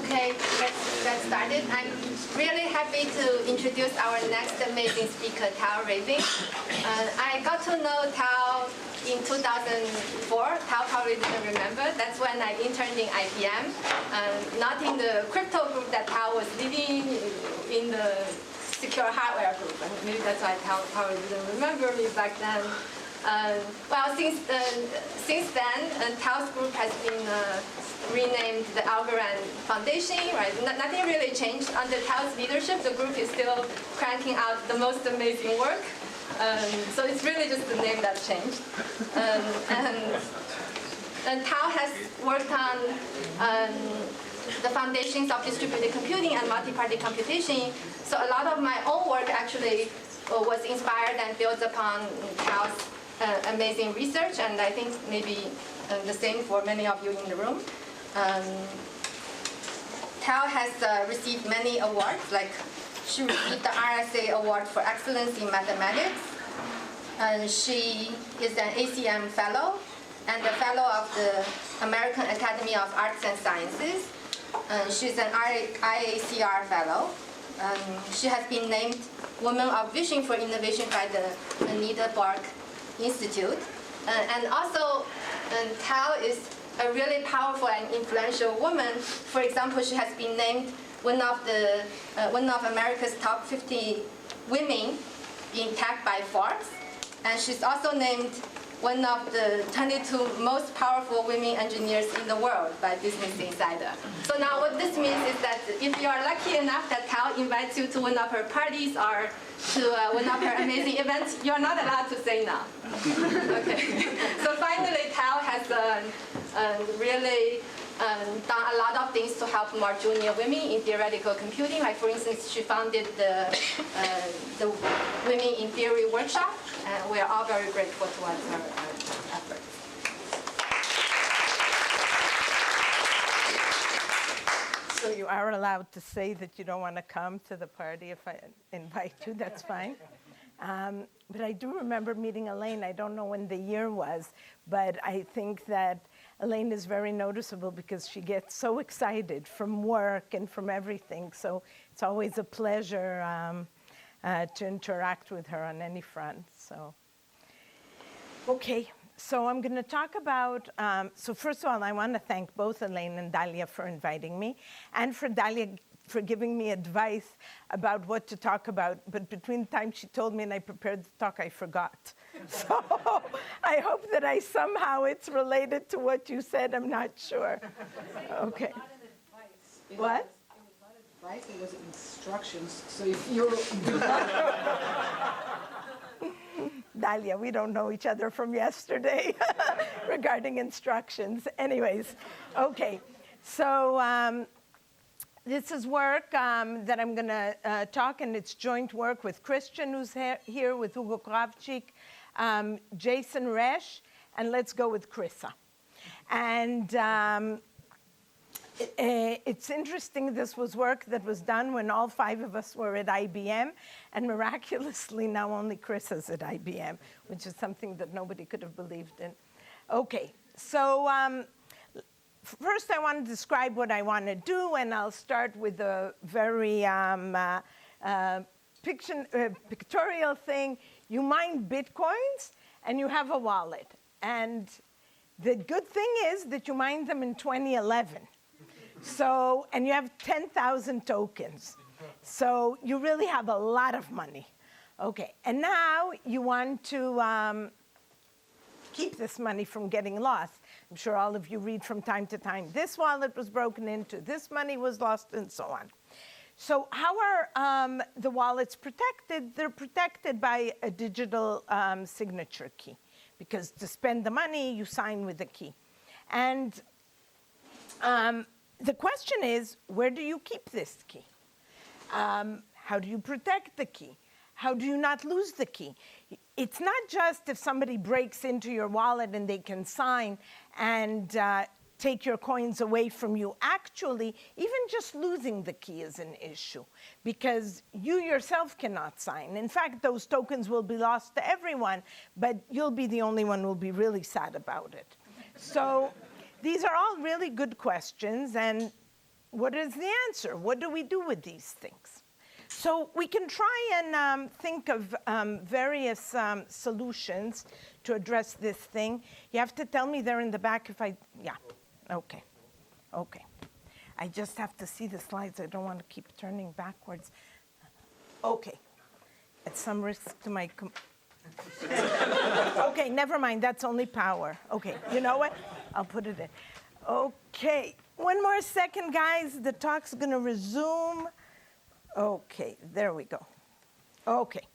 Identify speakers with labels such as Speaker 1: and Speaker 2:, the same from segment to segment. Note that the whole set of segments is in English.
Speaker 1: Okay, let's get started. I'm really happy to introduce our next amazing speaker, Tao Rabin. I got to know Tao in 2004. Tao probably didn't remember. That's when I interned in IBM, not in the crypto group that Tao was leading, in the secure hardware group. And maybe that's why Tao probably didn't remember me back then. Well, since then, Tao's group has been renamed the Algorand Foundation, right? Nothing really changed under Tao's leadership. The group is still cranking out the most amazing work. So it's really just the name that changed. And Tao has worked on the foundations of distributed computing and multi-party computation. So a lot of my own work actually was inspired and built upon Tao's amazing research, and I think maybe the same for many of you in the room. Tao has received many awards, like she received the RSA Award for Excellence in Mathematics, and she is an ACM Fellow and a Fellow of the American Academy of Arts and Sciences. She's an IACR Fellow. She has been named Woman of Vision for Innovation by the Anita Borg Institute. And also, Tao is a really powerful and influential woman. For example, she has been named one of America's top 50 women in tech by Forbes. And she's also named one of the 22 most powerful women engineers in the world by Business Insider. So now what this means is that if you are lucky enough that Tao invites you to one of her parties or to one of her amazing events, you're not allowed to say no. Okay. So finally, Tao has really done a lot of things to help more junior women in theoretical computing. Like, for instance, she founded the Women in Theory workshop, and we are all very grateful towards her efforts.
Speaker 2: So you are allowed to say that you don't want to come to the party if I invite you, that's fine. But I do remember meeting Elaine. I don't know when the year was, but I think that Elaine is very noticeable because she gets so excited from work and from everything. So it's always a pleasure to interact with her on any front. So, okay. So I'm going to talk about, so first of all, I want to thank both Elaine and Dalia for inviting me, and for Dalia for giving me advice about what to talk about. But between the time she told me and I prepared the talk, I forgot. So I hope that somehow it's related to what you said. I'm not sure. Okay.
Speaker 3: It was not an advice.
Speaker 2: What?
Speaker 3: It was not advice, it was instructions. So if you're...
Speaker 2: Dalia, we don't know each other from yesterday regarding instructions. Anyways, okay. So this is work that I'm going to talk, and it's joint work with Christian, who's here, with Hugo Kravchik, Jason Resch, and let's go with Chrissa. And it's interesting, this was work that was done when all 5 of us were at IBM, and miraculously now only Chris is at IBM, which is something that nobody could have believed in. Okay, so first I want to describe what I want to do, and I'll start with a very pictorial thing. You mine Bitcoins, and you have a wallet. And the good thing is that you mined them in 2011. So, and you have 10,000 tokens. So you really have a lot of money. Okay, and now you want to keep this money from getting lost. I'm sure all of you read from time to time, this wallet was broken into, this money was lost, and so on. So how are the wallets protected? They're protected by a digital signature key, because to spend the money, you sign with the key. And the question is, where do you keep this key? How do you protect the key? How do you not lose the key? It's not just if somebody breaks into your wallet and they can sign and take your coins away from you. Actually, even just losing the key is an issue, because you yourself cannot sign. In fact, those tokens will be lost to everyone, but you'll be the only one who will be really sad about it. So these are all really good questions, and what is the answer? What do we do with these things? So we can try and think of various solutions to address this thing. You have to tell me there in the back if yeah, okay. I just have to see the slides. I don't want to keep turning backwards. Okay, at some risk to my, okay, never mind, that's only power. Okay, you know what? I'll put it in. Okay, one more second, guys. The talk's gonna resume. Okay, there we go. Okay,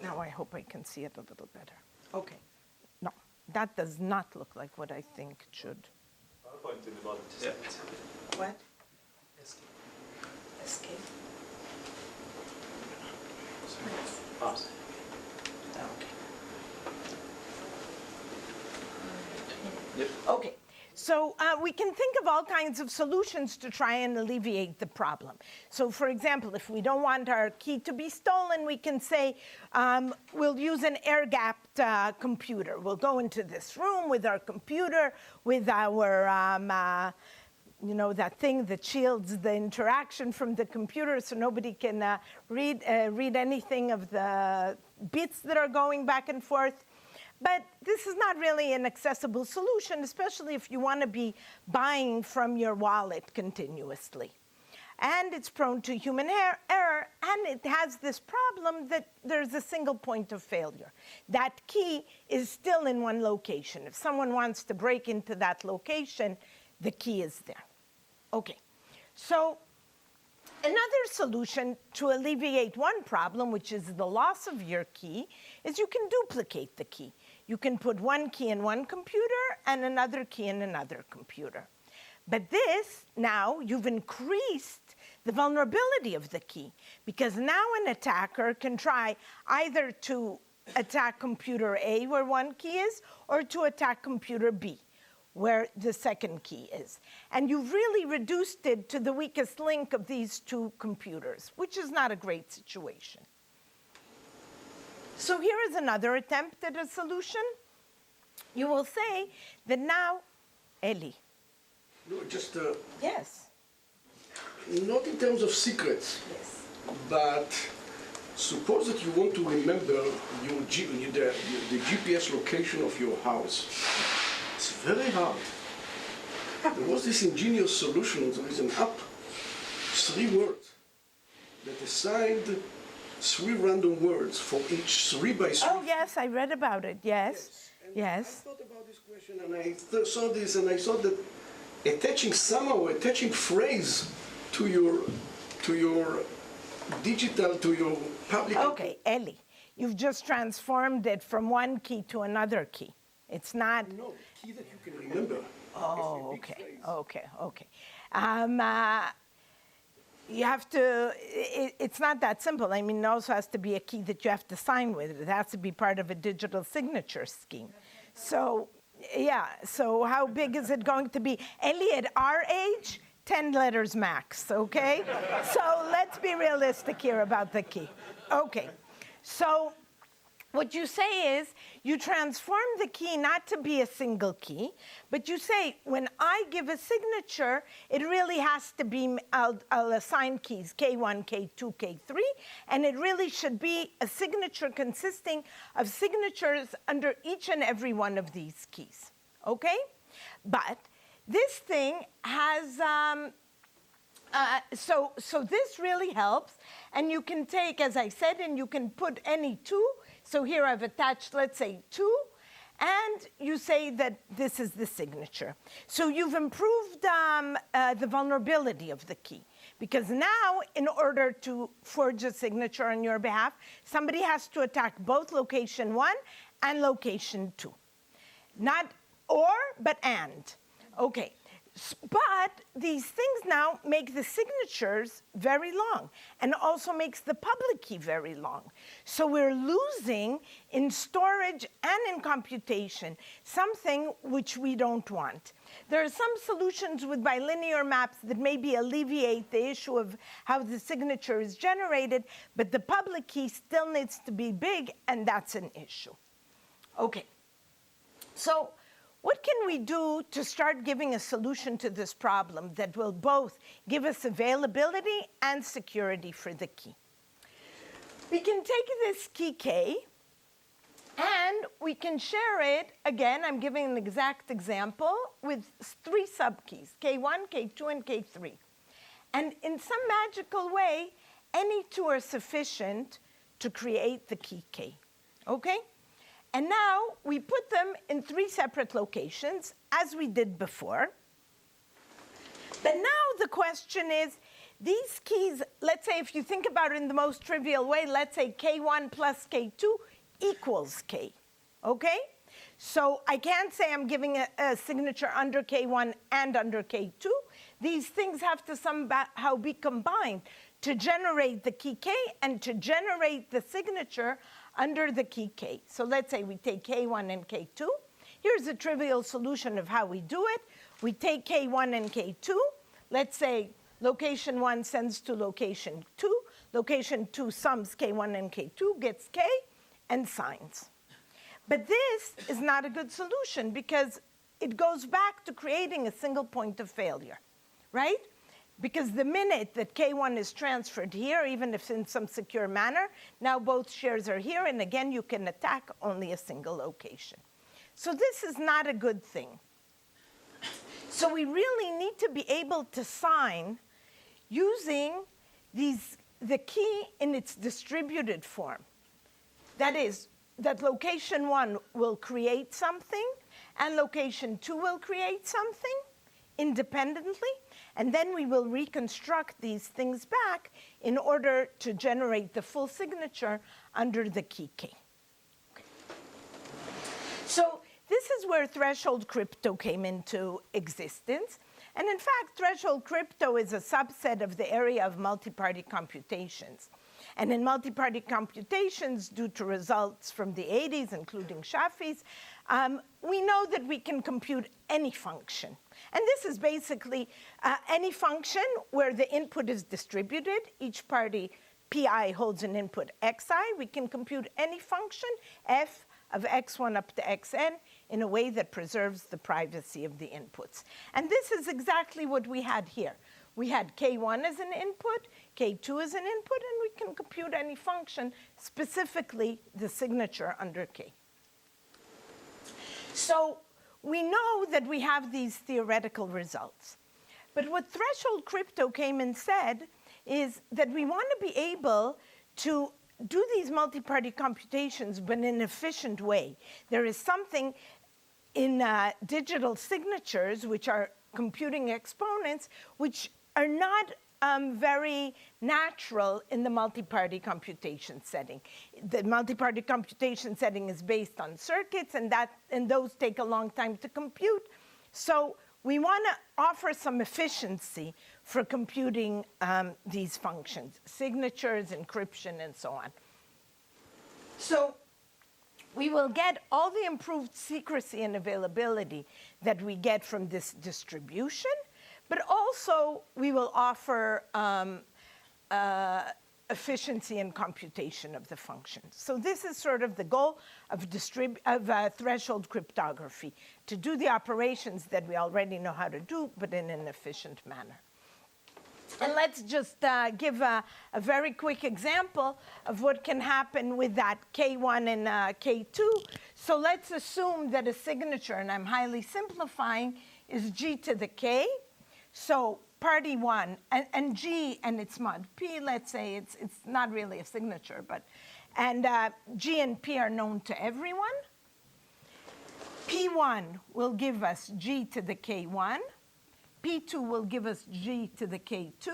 Speaker 2: now I hope I can see it a little better. Okay, no, that does not look like what I think it should.
Speaker 4: PowerPoint in the bottom. Yeah.
Speaker 2: What?
Speaker 4: Escape.
Speaker 2: Escape.
Speaker 4: Pause.
Speaker 2: Okay.
Speaker 4: Yep.
Speaker 2: Okay, so we can think of all kinds of solutions to try and alleviate the problem. So for example, if we don't want our key to be stolen, we can say we'll use an air-gapped computer. We'll go into this room with our computer, with our you know, that thing that shields the interaction from the computer so nobody can read anything of the bits that are going back and forth. But this is not really an accessible solution, especially if you want to be buying from your wallet continuously. And it's prone to human error, and it has this problem that there's a single point of failure. That key is still in one location. If someone wants to break into that location, the key is there. Okay, so another solution to alleviate one problem, which is the loss of your key, is you can duplicate the key. You can put one key in one computer and another key in another computer. But this, now, you've increased the vulnerability of the key, because now an attacker can try either to attack computer A, where one key is, or to attack computer B, where the second key is. And you've really reduced it to the weakest link of these two computers, which is not a great situation. So here is another attempt at a solution. You will say that now, Eli.
Speaker 5: No, just
Speaker 2: Yes.
Speaker 5: not in terms of secrets,
Speaker 2: Yes.
Speaker 5: but suppose that you want to remember the GPS location of your house. It's very hard. There was this ingenious solution. There is an app, 3 words, that assigned 3 random words for each 3 by 3.
Speaker 2: Oh, yes, I read about it, yes.
Speaker 5: And
Speaker 2: Yes.
Speaker 5: I thought about this question, and I saw this, and I saw that attaching phrase to your digital, to your public.
Speaker 2: Okay, Eli, you've just transformed it from one key to another key. It's not.
Speaker 5: No, key that you can remember.
Speaker 2: Oh, okay, okay. You have to, it's not that simple. I mean, it also has to be a key that you have to sign with. It has to be part of a digital signature scheme. So, yeah, so how big is it going to be? Eli, at our age, 10 letters max, okay? So let's be realistic here about the key. Okay, so what you say is you transform the key not to be a single key, but you say when I give a signature, it really has to be, I'll assign keys, K1, K2, K3, and it really should be a signature consisting of signatures under each and every one of these keys, okay? But this thing has, so this really helps, and you can take, as I said, and you can put any 2. So here I've attached, let's say, 2, and you say that this is the signature. So you've improved the vulnerability of the key, because now, in order to forge a signature on your behalf, somebody has to attack both location 1 and location 2. Not or, but and. Okay. But these things now make the signatures very long, and also makes the public key very long. So we're losing in storage and in computation, something which we don't want. There are some solutions with bilinear maps that maybe alleviate the issue of how the signature is generated, but the public key still needs to be big, and that's an issue. Okay, so what can we do to start giving a solution to this problem that will both give us availability and security for the key? We can take this key K, and we can share it, again, I'm giving an exact example, with 3 subkeys, K1, K2, and K3. And in some magical way, any 2 are sufficient to create the key K, okay? And now we put them in 3 separate locations, as we did before. But now the question is, these keys, let's say if you think about it in the most trivial way, let's say K1 plus K2 equals K, okay? So I can't say I'm giving a signature under K1 and under K2. These things have to somehow be combined to generate the key K and to generate the signature under the key K. So let's say we take K1 and K2. Here's a trivial solution of how we do it. We take K1 and K2. Let's say location 1 sends to location 2. Location 2 sums K1 and K2, gets K, and signs. But this is not a good solution because it goes back to creating a single point of failure, right? Because the minute that K1 is transferred here, even if in some secure manner, now both shares are here, and again, you can attack only a single location. So this is not a good thing. So we really need to be able to sign using the key in its distributed form. That is, that location 1 will create something, and location 2 will create something independently, and then we will reconstruct these things back in order to generate the full signature under the key K. Okay. So this is where threshold crypto came into existence. And in fact, threshold crypto is a subset of the area of multi-party computations. And in multi-party computations, due to results from the 80s, including Shafi's, we know that we can compute any function. And this is basically any function where the input is distributed. Each party, PI, holds an input xi. We can compute any function, f of x1 up to xn, in a way that preserves the privacy of the inputs. And this is exactly what we had here. We had K1 as an input, K2 as an input, and we can compute any function, specifically the signature under K. So we know that we have these theoretical results. But what threshold crypto came and said is that we want to be able to do these multi-party computations, but in an efficient way. There is something in digital signatures, which are computing exponents, which are not very natural in the multi-party computation setting. The multi-party computation setting is based on circuits, and those take a long time to compute. So we want to offer some efficiency for computing these functions, signatures, encryption, and so on. So we will get all the improved secrecy and availability that we get from this distribution, but also we will offer efficiency and computation of the functions. So this is sort of the goal of threshold cryptography, to do the operations that we already know how to do, but in an efficient manner. And let's just give a very quick example of what can happen with that K1 and K2. So let's assume that a signature, and I'm highly simplifying, is G to the K. So party 1, and G and its mod P, let's say it's not really a signature, but, and G and P are known to everyone. P1 will give us G to the K1. P2 will give us G to the K2,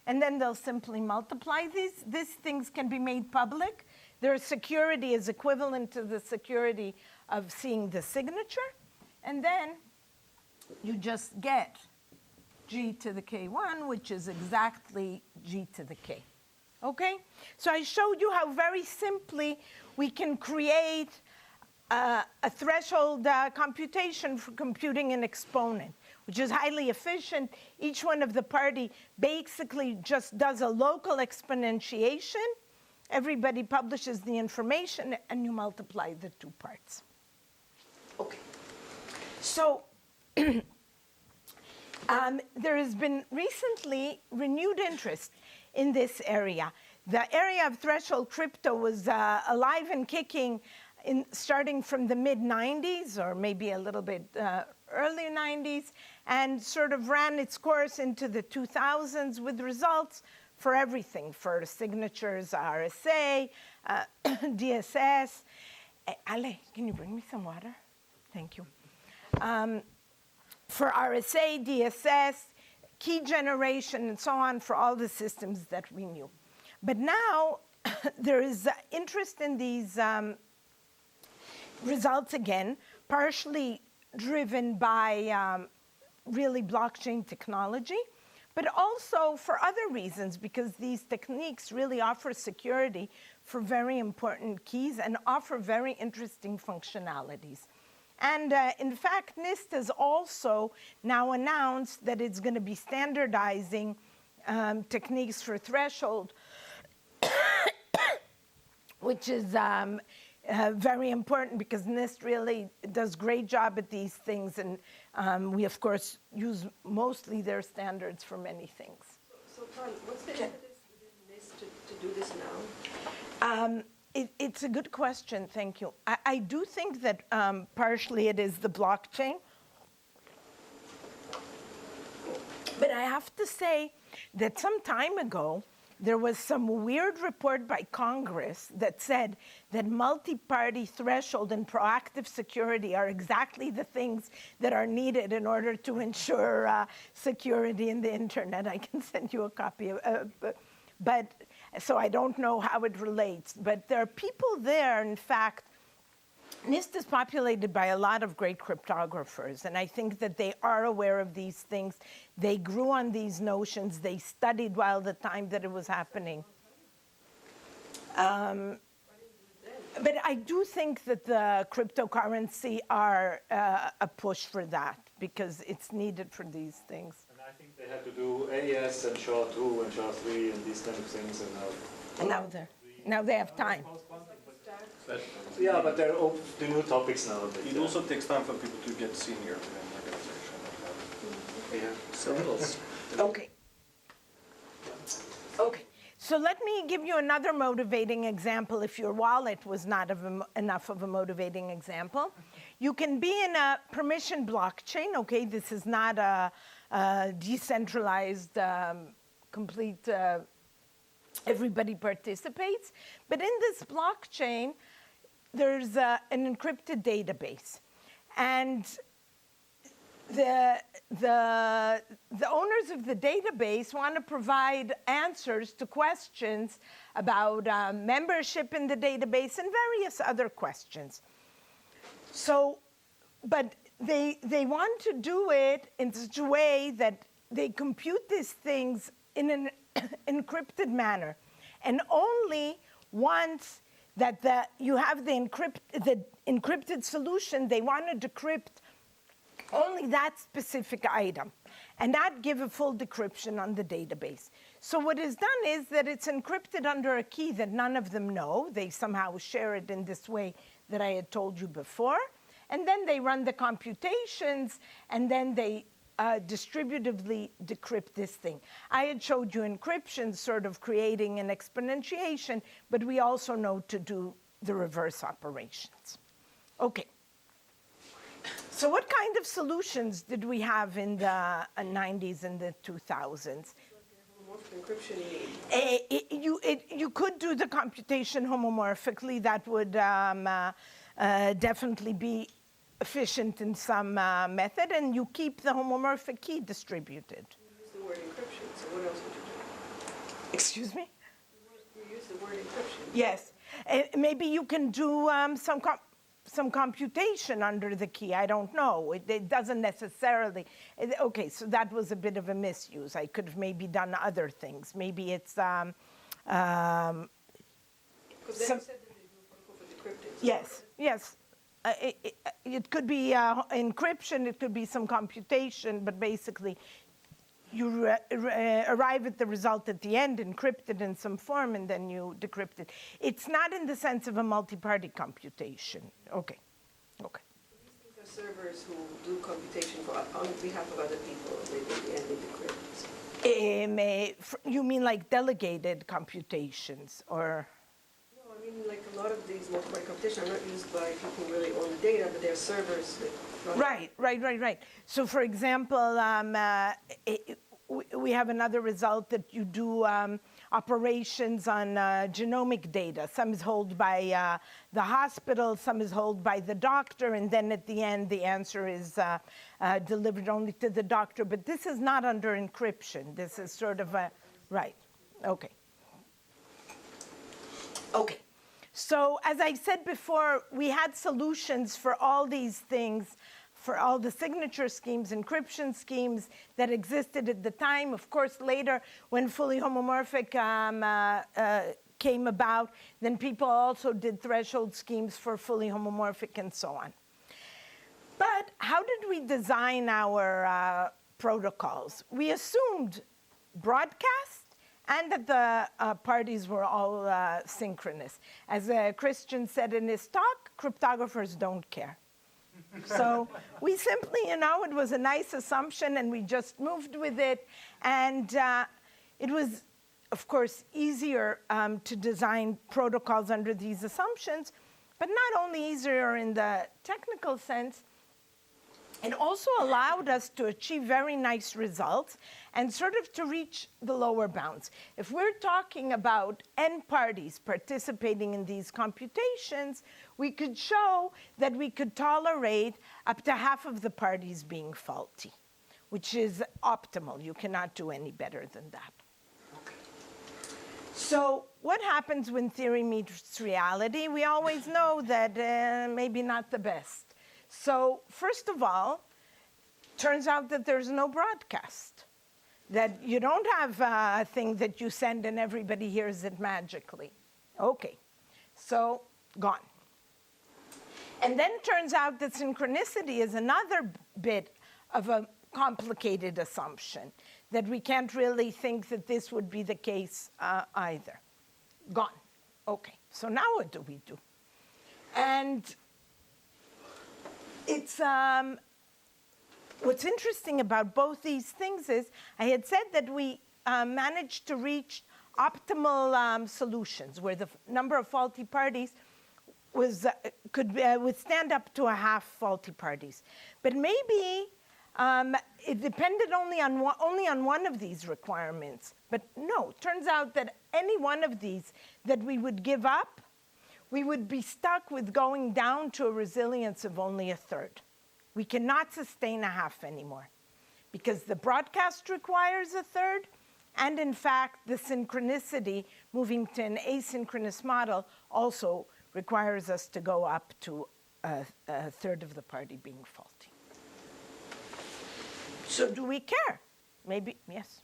Speaker 2: and then they'll simply multiply these. These things can be made public. Their security is equivalent to the security of seeing the signature, and then you just get G to the K1, which is exactly G to the K. Okay? So I showed you how very simply we can create a threshold computation for computing an exponent, which is highly efficient. Each one of the party basically just does a local exponentiation. Everybody publishes the information, and you multiply the 2 parts. Okay. So there has been recently renewed interest in this area. The area of threshold crypto was alive and kicking starting from the mid-90s, or maybe a little bit early 90s, and sort of ran its course into the 2000s with results for everything, for signatures, RSA, DSS. Ale, can you bring me some water? Thank you. For RSA, DSS, key generation, and so on, for all the systems that we knew. But now there is interest in these results again, partially driven by really blockchain technology, but also for other reasons, because these techniques really offer security for very important keys and offer very interesting functionalities. And in fact, NIST has also now announced that it's going to be standardizing techniques for threshold, which is very important because NIST really does a great job at these things, and we, of course, use mostly their standards for many things.
Speaker 6: So Carl, what's the impetus within NIST to do this now?
Speaker 2: It's a good question, thank you. I do think that partially it is the blockchain. But I have to say that some time ago, there was some weird report by Congress that said that multi-party threshold and proactive security are exactly the things that are needed in order to ensure security in the internet. I can send you a copy of but so I don't know how it relates. But there are people there, in fact. NIST is populated by a lot of great cryptographers, and I think that they are aware of these things. They grew on these notions. They studied while the time that it was happening. But I do think that the cryptocurrency are a push for that because it's needed for these things.
Speaker 4: And I think they had to do AES and SHA-2 and SHA-3 and these kind of things, and
Speaker 2: Now they have time.
Speaker 4: yeah, but they're open to new topics now.
Speaker 7: It also takes time for people to get senior in an organization.
Speaker 2: Okay. Okay. So let me give you another motivating example if your wallet was not enough of a motivating example. You can be in a permission blockchain. Okay, this is not a decentralized, complete, everybody participates. But in this blockchain, there's an encrypted database. And the owners of the database want to provide answers to questions about membership in the database and various other questions. So, but they want to do it in such a way that they compute these things in an encrypted manner. And only once that you have the encrypted solution, they want to decrypt only that specific item, and not give a full decryption on the database. So what is done is that it's encrypted under a key that none of them know. They somehow share it in this way that I had told you before. And then they run the computations, and then they distributively decrypt this thing. I had showed you encryption sort of creating an exponentiation, but we also know to do the reverse operations. Okay. So what kind of solutions did we have in the 90s and the 2000s?
Speaker 6: Encryption
Speaker 2: You could do the computation homomorphically. That would definitely be efficient in some method, and you keep the homomorphic key distributed.
Speaker 6: You use the word encryption, so what else would you do?
Speaker 2: Excuse me?
Speaker 6: You use the word encryption.
Speaker 2: Yes. Maybe you can do some computation under the key. I don't know. It doesn't necessarily. Okay, so that was a bit of a misuse. I could have maybe done other things. Maybe it's
Speaker 6: Because then you said that they do protocol for decrypting.
Speaker 2: yes. It could be encryption. It could be some computation. But basically, you arrive at the result at the end, encrypted in some form, and then you decrypt it. It's not in the sense of a multi-party computation. Okay.
Speaker 6: These things are Servers who do computation on behalf of other people, and they decrypt.
Speaker 2: You mean like delegated computations, or?
Speaker 6: No, I mean, like a lot of these multi-party computations are not used by people who really own the data, but they're servers that run.
Speaker 2: Right. So for example, we have another result that you do operations on genomic data. Some is held by the hospital, some is held by the doctor, and then at the end the answer is delivered only to the doctor. But this is not under encryption. This is sort of a, right, okay. Okay, so as I said before, we had solutions for all these things, for all the signature schemes, encryption schemes that existed at the time. Of course, later, when fully homomorphic came about, then people also did threshold schemes for fully homomorphic and so on. But how did we design our protocols? We assumed broadcast and that the parties were all synchronous. As Christian said in his talk, cryptographers don't care. So we simply, it was a nice assumption, and we just moved with it. And it was, of course, easier to design protocols under these assumptions, but not only easier in the technical sense, it also allowed us to achieve very nice results and sort of to reach the lower bounds. If we're talking about n parties participating in these computations, we could show that we could tolerate up to half of the parties being faulty, which is optimal. You cannot do any better than that. Okay. So what happens when theory meets reality? We always know that maybe not the best. So first of all, turns out that there's no broadcast, that you don't have a thing that you send and everybody hears it magically. Okay, so gone. And then turns out that synchronicity is another bit of a complicated assumption, that we can't really think that this would be the case either. Gone. Okay, so now what do we do? And it's, what's interesting about both these things is, I had said that we managed to reach optimal solutions where the number of faulty parties was, could withstand up to a half faulty parties. But maybe it depended only on one of these requirements. But no, it turns out that any one of these that we would give up, we would be stuck with going down to a resilience of only a third. We cannot sustain a half anymore because the broadcast requires a third, and in fact, the synchronicity, moving to an asynchronous model, also requires us to go up to a third of the party being faulty. So do we care? Maybe, yes.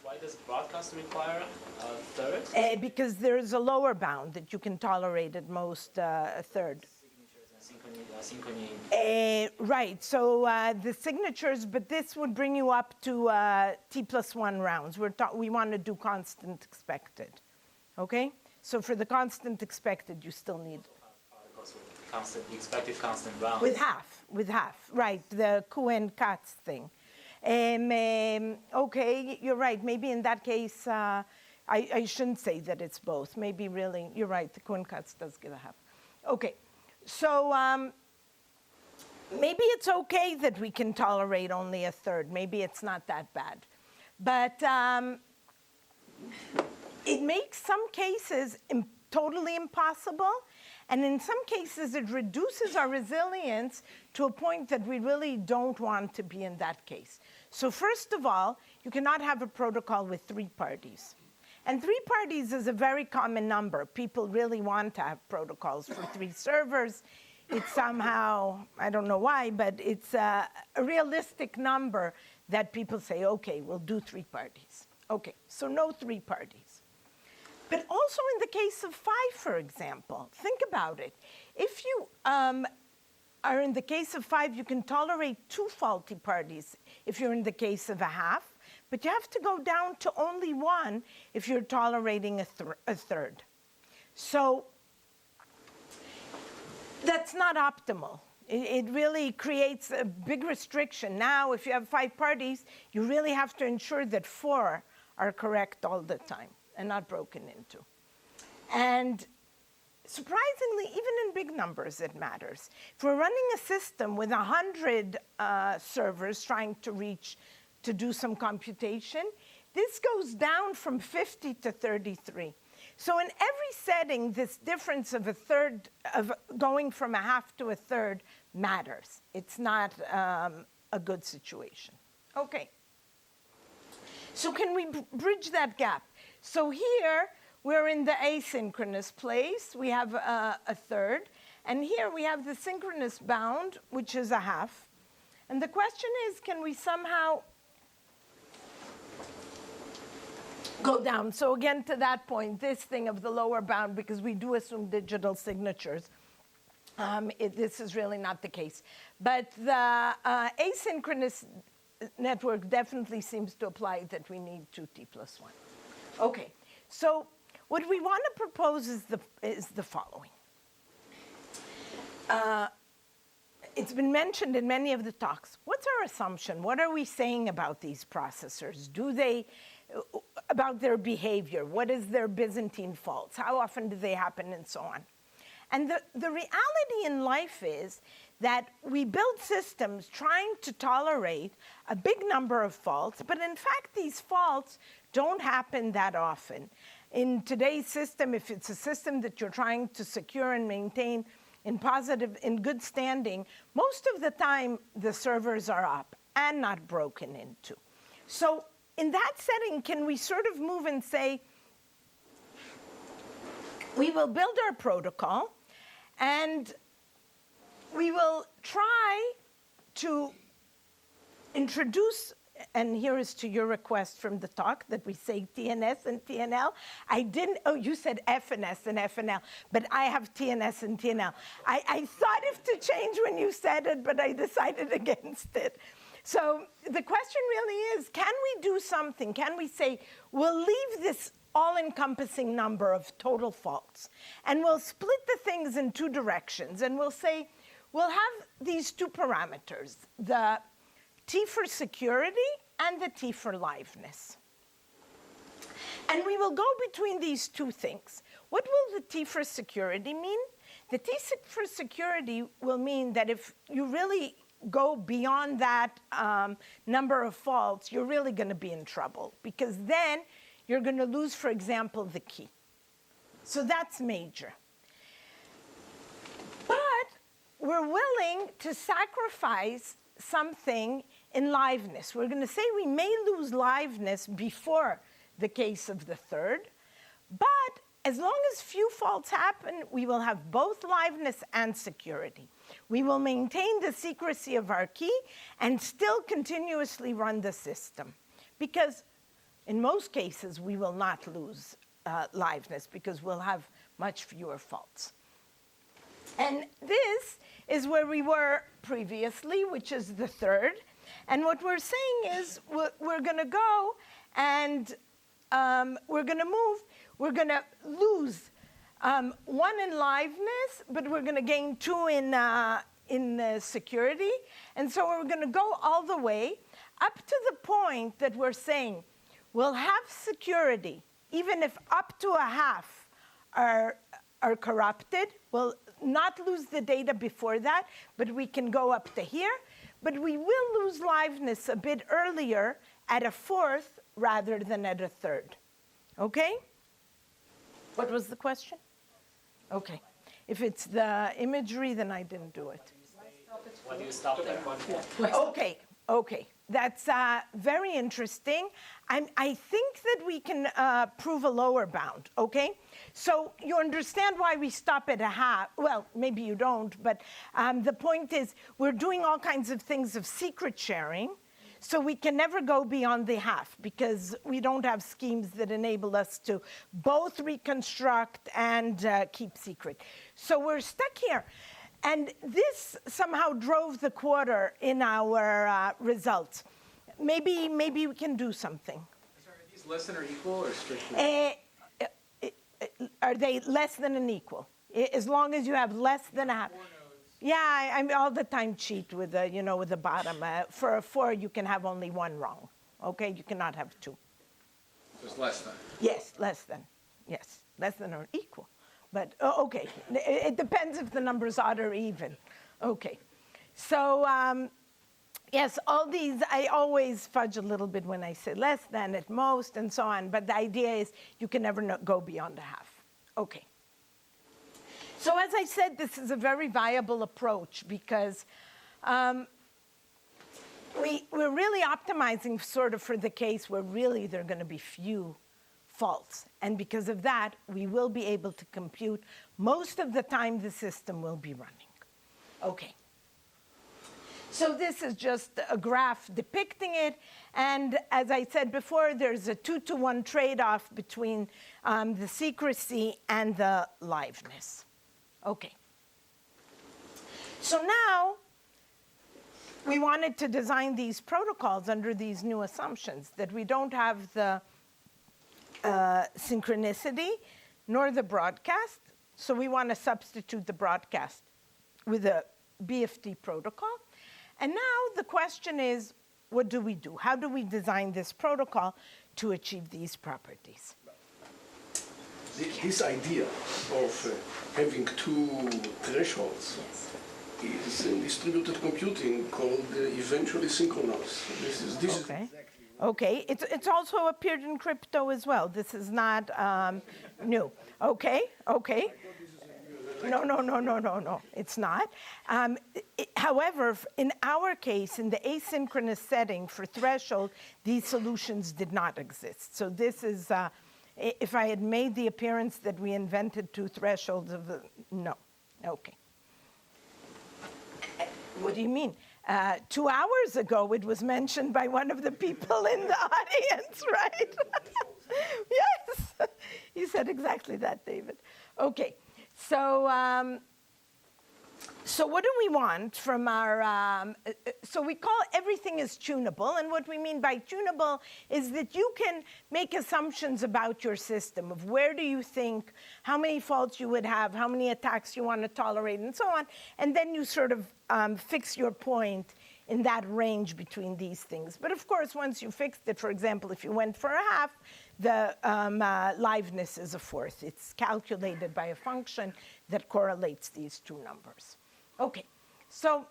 Speaker 4: Why does broadcast require a third?
Speaker 2: Because there's a lower bound that you can tolerate at most a third.
Speaker 4: Signatures and synchrony.
Speaker 2: Right, so the signatures, but this would bring you up to T+1 rounds. We want to do constant expected, okay? So for the constant expected, you still need...
Speaker 4: Constant, expected constant rounds.
Speaker 2: With half, right, the Kuhn-Katz thing. Okay, you're right. Maybe in that case, I shouldn't say that it's both. Maybe really, you're right, the Kuhn-Katz does give a half. Okay, so maybe it's okay that we can tolerate only a third. Maybe it's not that bad. But it makes some cases totally impossible. And in some cases, it reduces our resilience to a point that we really don't want to be in that case. So first of all, you cannot have a protocol with 3 parties. And 3 parties is a very common number. People really want to have protocols for 3 servers. It's somehow, I don't know why, but it's a realistic number that people say, okay, we'll do 3 parties. Okay, so no 3 parties. But also in the case of 5, for example, think about it. If you are in the case of 5, you can tolerate 2 faulty parties if you're in the case of a half, but you have to go down to only 1 if you're tolerating a third. So that's not optimal. It really creates a big restriction. Now, if you have 5 parties, you really have to ensure that 4 are correct all the time and not broken into. And surprisingly, even in big numbers, it matters. If we're running a system with 100 servers trying to do some computation, this goes down from 50 to 33. So in every setting, this difference of going from a half to a third matters. It's not a good situation. Okay. So can we bridge that gap? So here, we're in the asynchronous place. We have a third. And here we have the synchronous bound, which is a half. And the question is, can we somehow go down? So again, to that point, this thing of the lower bound, because we do assume digital signatures, this is really not the case. But the asynchronous network definitely seems to apply that we need 2t plus 1. Okay, so what we want to propose is the following. It's been mentioned in many of the talks. What's our assumption? What are we saying about these processors? About their behavior? What is their Byzantine faults? How often do they happen, and so on? And the reality in life is that we build systems trying to tolerate a big number of faults, but in fact, these faults don't happen that often. In today's system, if it's a system that you're trying to secure and maintain in good standing, most of the time, the servers are up and not broken into. So in that setting, can we sort of move and say, we will build our protocol, and we will try to introduce, and here is to your request from the talk that we say TNS and TNL. You said FNS and FNL, but I have TNS and TNL. I thought if to change when you said it, but I decided against it. So the question really is, can we do something? Can we say, we'll leave this all-encompassing number of total faults, and we'll split the things in 2 directions, and we'll say, we'll have these 2 parameters, the T for security and the T for liveness. And we will go between these 2 things. What will the T for security mean? The T for security will mean that if you really go beyond that number of faults, you're really going to be in trouble, because then you're going to lose, for example, the key. So that's major. But we're willing to sacrifice something in liveness. We're going to say we may lose liveness before the case of the third, but as long as few faults happen, we will have both liveness and security. We will maintain the secrecy of our key and still continuously run the system, because in most cases, we will not lose liveness because we'll have much fewer faults. And this is where we were previously, which is the third. And what we're saying is we're going to go and we're going to move. We're going to lose 1 in liveness, but we're going to gain 2 in security. And so we're going to go all the way up to the point that we're saying, we'll have security, even if up to a half are corrupted. We'll not lose the data before that, but we can go up to here. But we will lose liveness a bit earlier at a 4th rather than at a 3rd. Okay? What was the question? Okay. If it's the imagery, then I didn't do it.
Speaker 4: Why do you stop there?
Speaker 2: Okay. That's very interesting. I think that we can prove a lower bound, okay? So you understand why we stop at a half. Well, maybe you don't, but the point is we're doing all kinds of things of secret sharing, so we can never go beyond the half because we don't have schemes that enable us to both reconstruct and keep secret. So we're stuck here. And this somehow drove the quarter in our results. Maybe we can do something.
Speaker 7: Sorry, are these less than or equal or strictly?
Speaker 2: Are they less than and equal? As long as you have less than a half. Yeah, I'm all the time cheat with the, with the bottom. For a 4, you can have only 1 wrong. Okay, you cannot have 2.
Speaker 7: Just less than.
Speaker 2: Yes, less than. Yes, less than or equal. But, okay, it depends if the number's odd or even. Okay, so yes, all these, I always fudge a little bit when I say less than at most and so on, but the idea is you can never go beyond a half. Okay. So as I said, this is a very viable approach because we're really optimizing sort of for the case where really there are going to be few faults. And because of that, we will be able to compute most of the time the system will be running. Okay. So this is just a graph depicting it. And as I said before, there's a 2-to-1 trade-off between the secrecy and the liveness. Okay. So now we wanted to design these protocols under these new assumptions that we don't have the synchronicity nor the broadcast. So we want to substitute the broadcast with a BFD protocol. And now the question is, what do we do? How do we design this protocol to achieve these properties?
Speaker 5: This idea of having 2 thresholds is in distributed computing called eventually synchronous. This
Speaker 2: Okay. Okay, it's also appeared in crypto as well. This is not new. Okay, okay. No, it's not. However, in our case, in the asynchronous setting for threshold, these solutions did not exist. So this is, if I had made the appearance that we invented 2 thresholds of the, no, okay. What do you mean? 2 hours ago, it was mentioned by one of the people in the audience, right? Yes, you said exactly that, David. Okay, so so what do we want from our, so we call everything is tunable, and what we mean by tunable is that you can make assumptions about your system of where do you think, how many faults you would have, how many attacks you want to tolerate, and so on, and then you sort of fix your point in that range between these things. But of course, once you fixed it, for example, if you went for a half, the liveness is a 4th. It's calculated by a function that correlates these 2 numbers. Okay, so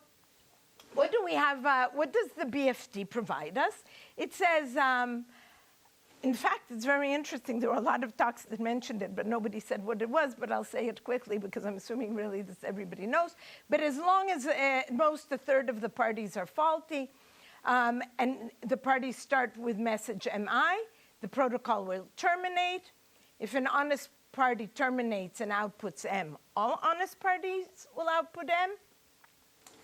Speaker 2: what do we have, what does the BFD provide us? It says, in fact, it's very interesting. There were a lot of talks that mentioned it, but nobody said what it was, but I'll say it quickly because I'm assuming really this everybody knows. But as long as most 1/3 of the parties are faulty, and the parties start with message MI, the protocol will terminate. If an honest party terminates and outputs M, all honest parties will output M.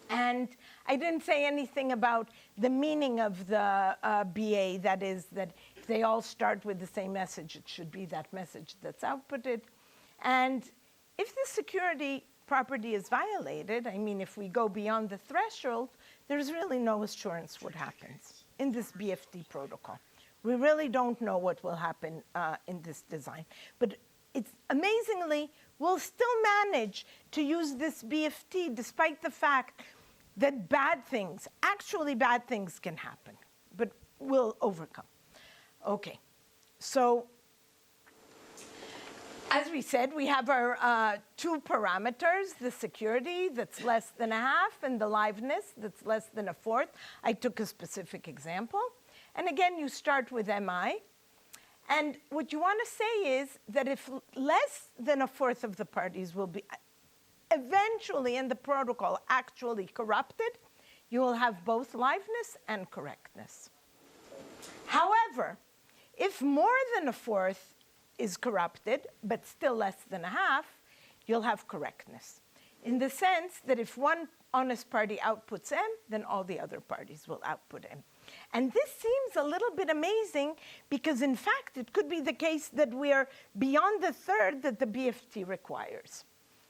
Speaker 2: And I didn't say anything about the meaning of the BA, that is that if they all start with the same message, it should be that message that's outputted. And if the security property is violated, I mean, if we go beyond the threshold, there's really no assurance what happens in this BFD protocol. We really don't know what will happen in this design. But it's amazingly, we'll still manage to use this BFT despite the fact that bad things, actually bad things can happen, but we'll overcome. Okay, so as we said, we have our 2 parameters, the security that's less than a half and the liveness that's less than a 4th. I took a specific example. And again, you start with MI. And what you want to say is that if less than a 4th of the parties will be eventually in the protocol actually corrupted, you will have both liveness and correctness. However, if more than a 4th is corrupted, but still less than a half, you'll have correctness. In the sense that if one honest party outputs M, then all the other parties will output M. And this seems a little bit amazing because, in fact, it could be the case that we are beyond the 1/3 that the BFT requires.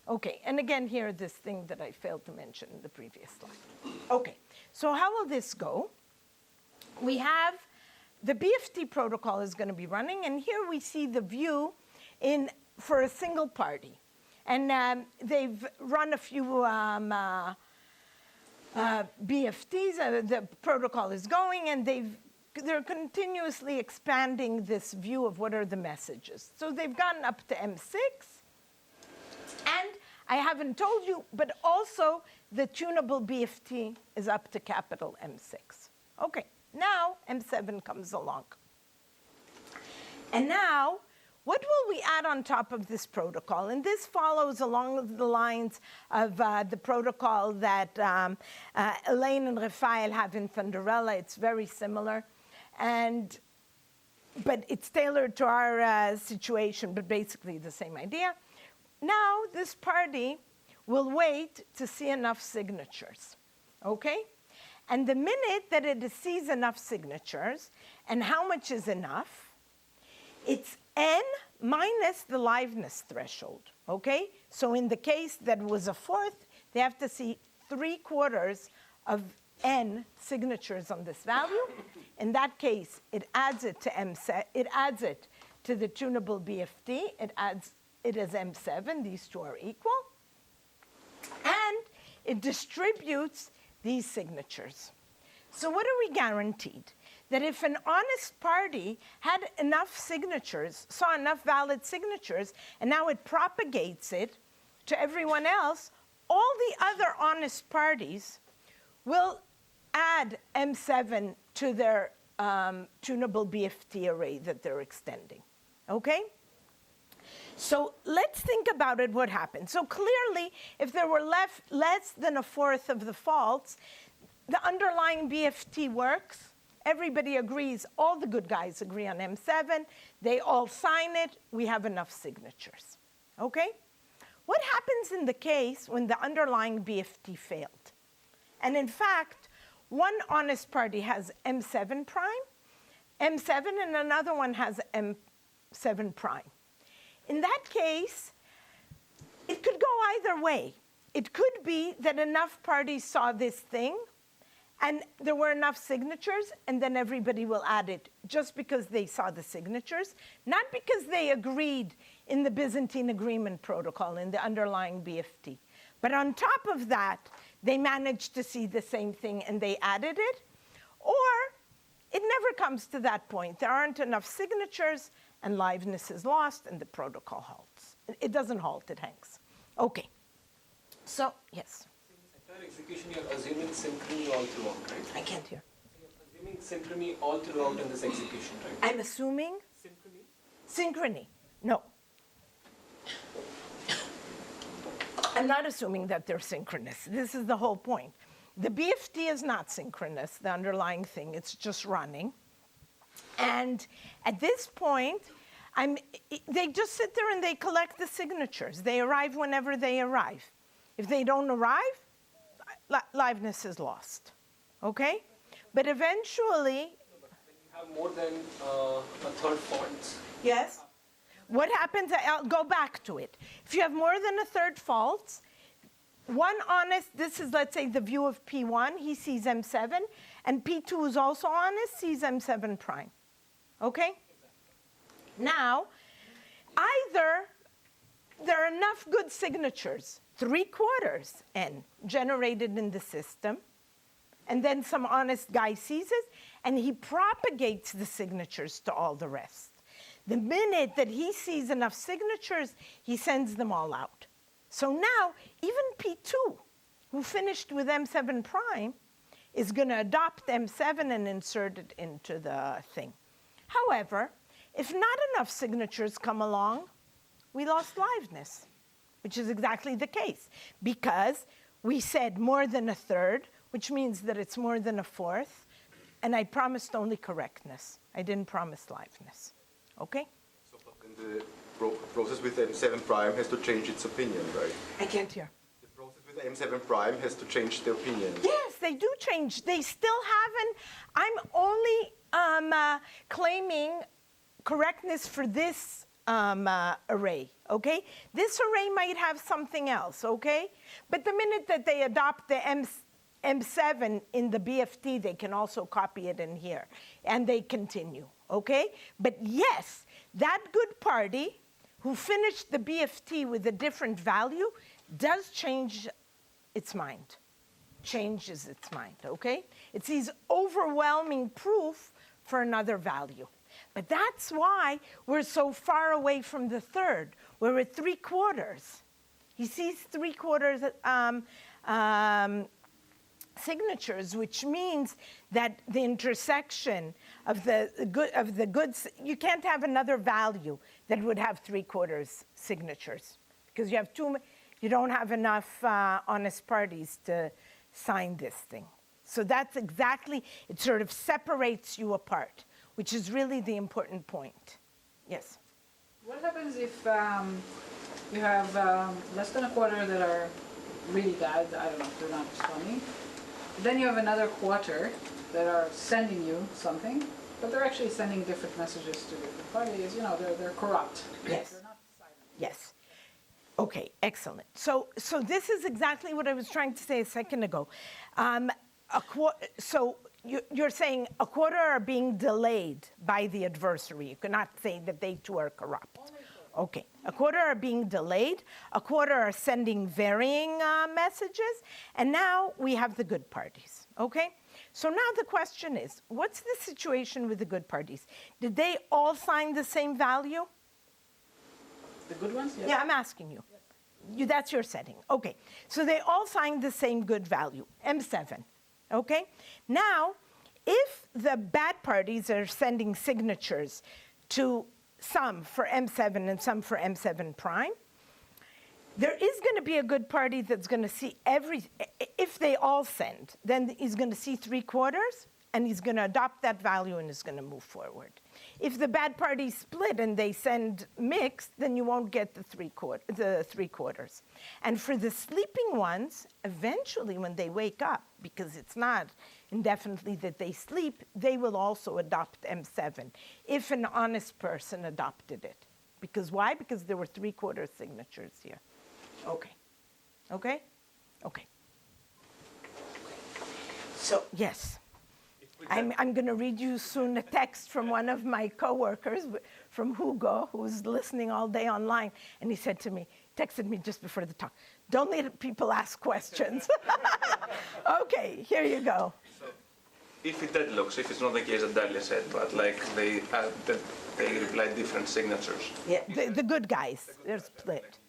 Speaker 2: Okay, and again, here, this thing that I failed to mention in the previous slide. Okay, so how will this go? We have the BFT protocol is going to be running, and here we see the view for a single party. And they've run a few BFDs. The protocol is going, and they're continuously expanding this view of what are the messages. So they've gotten up to M6. And I haven't told you, but also the tunable BFT is up to capital M6. Okay, now M7 comes along. And now, what will we add on top of this protocol? And this follows along the lines of the protocol that Elaine and Rafael have in Thunderella. It's very similar. But it's tailored to our situation, but basically the same idea. Now, this party will wait to see enough signatures, okay? And the minute that it sees enough signatures, and how much is enough, it's n minus the liveness threshold, okay? So in the case that was a fourth, they have to see 3/4 of n signatures on this value. In that case, it adds it to it adds it to the tunable BFT. It adds it as M7. These two are equal. And it distributes these signatures. So what are we guaranteed? That if an honest party had enough signatures, saw enough valid signatures, and now it propagates it to everyone else, all the other honest parties will add M7 to their tunable BFT array that they're extending, okay? So let's think about it, what happened. So clearly, if there were less than a fourth of the faults, the underlying BFT works. Everybody agrees, all the good guys agree on M7. They all sign it. We have enough signatures, okay? What happens in the case when the underlying BFT failed? And in fact, one honest party has M7 prime, M7, and another one has M7 prime. In that case, it could go either way. It could be that enough parties saw this thing, and there were enough signatures, and then everybody will add it just because they saw the signatures, not because they agreed in the Byzantine Agreement Protocol, in the underlying BFT. But on top of that, they managed to see the same thing and they added it. Or it never comes to that point. There aren't enough signatures and liveness is lost and the protocol halts. It doesn't halt, it hangs. Okay. So, yes.
Speaker 7: Entire execution, you're assuming synchrony all throughout, right?
Speaker 2: I can't hear.
Speaker 7: You're assuming synchrony all throughout in this execution, right?
Speaker 2: I'm assuming
Speaker 7: Synchrony?
Speaker 2: synchrony. No. I'm not assuming that they're synchronous. This is the whole point. The BFT is not synchronous, the underlying thing. It's just running. And at this point, they just sit there and they collect the signatures. They arrive whenever they arrive. If they don't arrive, liveness is lost. Okay? But eventually...
Speaker 7: When you have more than a third fault.
Speaker 2: Yes? What happens, I'll go back to it. If you have more than a third fault, one honest, this is, let's say, the view of P1, he sees M7, and P2 who's also honest, sees M7 prime. Okay? Now, either there are enough good signatures, 3/4 n, generated in the system, and then some honest guy sees it, and he propagates the signatures to all the rest. The minute that he sees enough signatures, he sends them all out. So now, even P2, who finished with M7 prime, is going to adopt M7 and insert it into the thing. However, if not enough signatures come along, we lost liveness, which is exactly the case, because we said more than a third, which means that it's more than a fourth, and I promised only correctness. I didn't promise liveness. Okay?
Speaker 8: So the process with M7 prime has to change its opinion, right?
Speaker 2: I can't hear.
Speaker 8: The process with M7 prime has to change the opinion.
Speaker 2: Yes, they do change. They still haven't. I'm only claiming correctness for this array, okay? This array might have something else, okay? But the minute that they adopt the M7 in the BFT, they can also copy it in here, and they continue, okay? But yes, that good party who finished the BFT with a different value does change its mind, changes its mind, okay? It sees overwhelming proof for another value. But that's why we're so far away from the third. We're at 3/4. He sees 3/4 signatures, which means that the intersection of the goods, you can't have another value that would have 3/4 signatures, because you don't have enough honest parties to sign this thing. So that's exactly, it sort of separates you apart, which is really the important point. Yes?
Speaker 3: What happens if you have less than a quarter that are really bad, I don't know, they're not funny. Then you have another quarter that are sending you something, but they're actually sending different messages to different parties. You know, they're corrupt.
Speaker 2: Yes.
Speaker 3: They're not silent.
Speaker 2: Yes. Okay, excellent. So this is exactly what I was trying to say a second ago. So you're saying a quarter are being delayed by the adversary. You cannot say that they too are corrupt. Okay, a quarter are being delayed, a quarter are sending varying messages, and now we have the good parties, okay? So now the question is, what's the situation with the good parties? Did they all sign the same value?
Speaker 3: The good ones, yes.
Speaker 2: Yeah, I'm asking you. That's your setting. Okay, so they all signed the same good value, M7, okay? Now, if the bad parties are sending signatures to some for M7 and some for M7 prime, there is going to be a good party that's going to see if they all send, then he's going to see 3/4, and he's going to adopt that value and is going to move forward. If the bad parties split and they send mixed, then you won't get the 3/4. And for the sleeping ones, eventually when they wake up, because it's not indefinitely that they sleep, they will also adopt M7, if an honest person adopted it. Because why? Because there were 3/4 signatures here. Okay. Okay? Okay. So, yes. I'm going to read you soon a text from one of my coworkers, from Hugo, who's listening all day online. And he said to me, texted me just before the talk, don't let people ask questions. Okay, here you go.
Speaker 9: So, if it deadlocks, if it's not the case that Dalia said, but like they reply different signatures.
Speaker 2: Yeah, the good guys, they're split.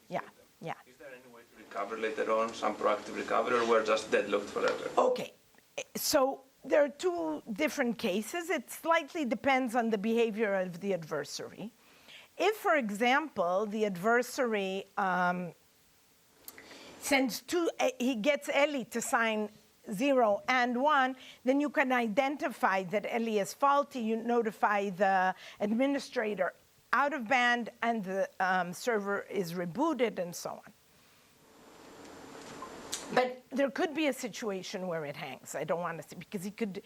Speaker 2: Yeah, yeah.
Speaker 9: Is there any way to recover later on, some proactive recovery, or we're just deadlocked forever?
Speaker 2: Okay, so there are two different cases. It slightly depends on the behavior of the adversary. If, for example, the adversary he gets Eli to sign 0 and 1, then you can identify that Eli is faulty. You notify the administrator out of band, and the server is rebooted, and so on. But there could be a situation where it hangs. I don't want to say, because he could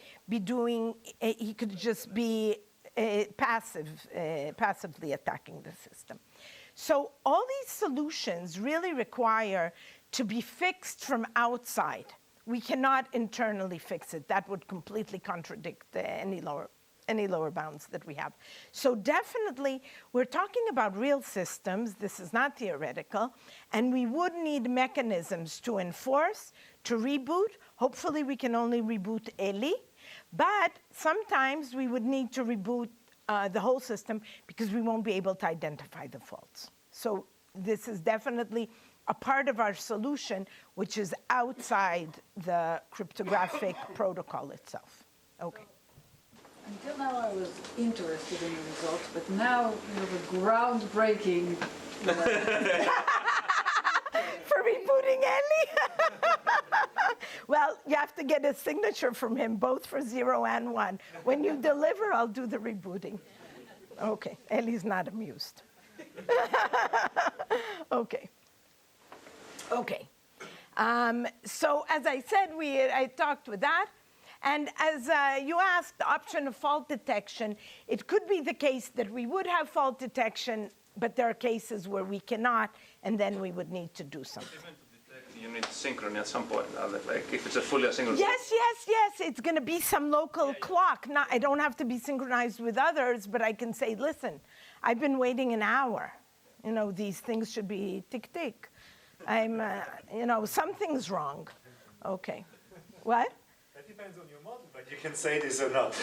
Speaker 2: just be passively attacking the system. So all these solutions really require to be fixed from outside. We cannot internally fix it. That would completely contradict any lower bounds that we have. So definitely, we're talking about real systems. This is not theoretical. And we would need mechanisms to enforce, to reboot. Hopefully, we can only reboot Eli. But sometimes we would need to reboot the whole system, because we won't be able to identify the faults. So this is definitely a part of our solution, which is outside the cryptographic protocol itself. Okay.
Speaker 3: Until now, I was interested in the results, but now you have a groundbreaking.
Speaker 2: For rebooting Eli? Well, you have to get a signature from him, both for 0 and 1. When you deliver, I'll do the rebooting. Okay, Eli's not amused. Okay. Okay. So as I said, I talked with that. And as you asked, the option of fault detection, it could be the case that we would have fault detection, but there are cases where we cannot, and then we would need to do something.
Speaker 9: Even to detect, you need synchrony at some point. Like if it's a fully asynchronous.
Speaker 2: Yes. It's going to be some local clock. I don't have to be synchronized with others, but I can say, listen, I've been waiting an hour. these things should be tick-tick. Something's wrong. Okay. What?
Speaker 4: That depends on your model, but you can say this or not.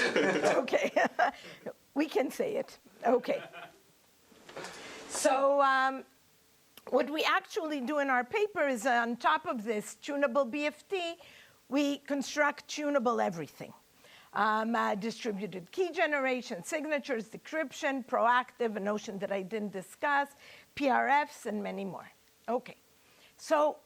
Speaker 2: Okay. We can say it. Okay. So what we actually do in our paper is on top of this tunable BFT, we construct tunable everything. Distributed key generation, signatures, decryption, proactive, a notion that I didn't discuss, PRFs, and many more. Okay. So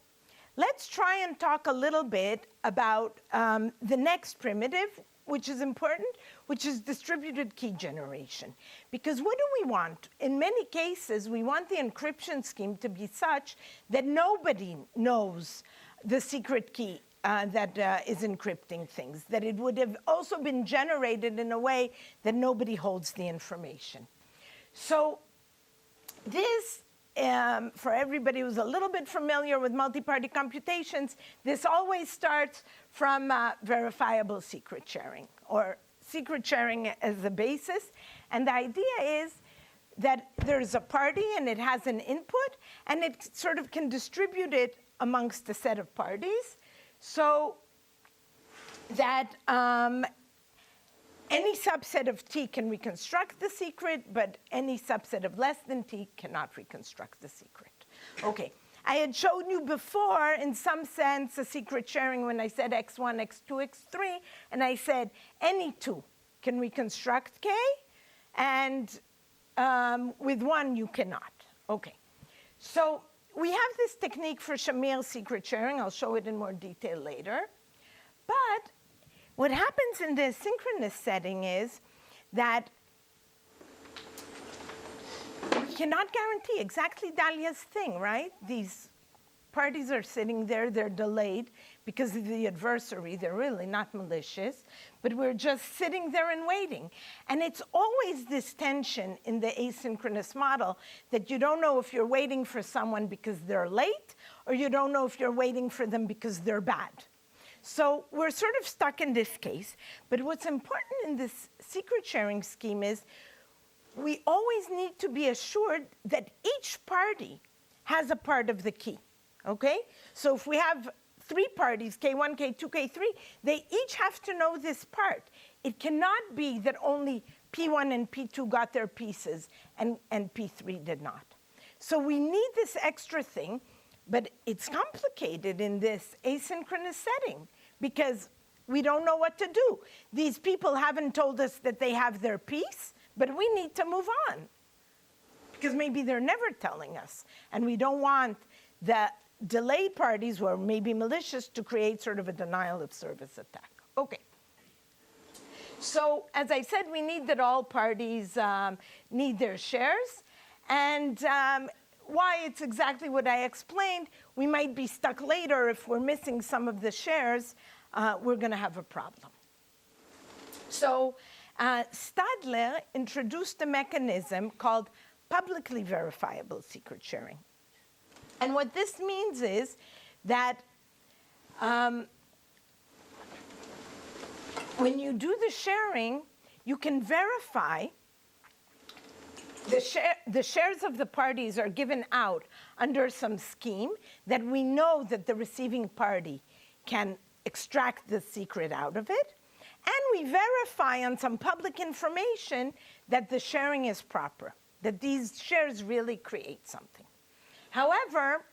Speaker 2: let's try and talk a little bit about the next primitive, which is important, which is distributed key generation. Because what do we want? In many cases, we want the encryption scheme to be such that nobody knows the secret key that is encrypting things, that it would have also been generated in a way that nobody holds the information. So this, for everybody who's a little bit familiar with multi-party computations, this always starts from verifiable secret sharing, or secret sharing as the basis. And the idea is that there's a party and it has an input, and it sort of can distribute it amongst a set of parties, so that any subset of T can reconstruct the secret, but any subset of less than T cannot reconstruct the secret. Okay, I had shown you before, in some sense, a secret sharing when I said X1, X2, X3, and I said any two can reconstruct K, and with one you cannot. Okay, so we have this technique for Shamir secret sharing. I'll show it in more detail later. But what happens in the synchronous setting is that we cannot guarantee exactly Dalia's thing, right? These parties are sitting there, they're delayed because of the adversary, they're really not malicious, but we're just sitting there and waiting. And it's always this tension in the asynchronous model that you don't know if you're waiting for someone because they're late, or you don't know if you're waiting for them because they're bad. So we're sort of stuck in this case, but what's important in this secret sharing scheme is we always need to be assured that each party has a part of the key, okay? So if we have 3 parties, K1, K2, K3, they each have to know this part. It cannot be that only P1 and P2 got their pieces and P3 did not. So we need this extra thing, but it's complicated in this asynchronous setting because we don't know what to do. These people haven't told us that they have their piece, but we need to move on because maybe they're never telling us, and we don't want the delayed parties who are maybe malicious to create sort of a denial of service attack. Okay. So as I said, we need that all parties need their shares, and why it's exactly what I explained. We might be stuck later if we're missing some of the shares. We're going to have a problem. So Stadler introduced a mechanism called publicly verifiable secret sharing. And what this means is that when you do the sharing, you can verify the shares of the parties are given out under some scheme that we know that the receiving party can extract the secret out of it. And we verify on some public information that the sharing is proper, that these shares really create something. However,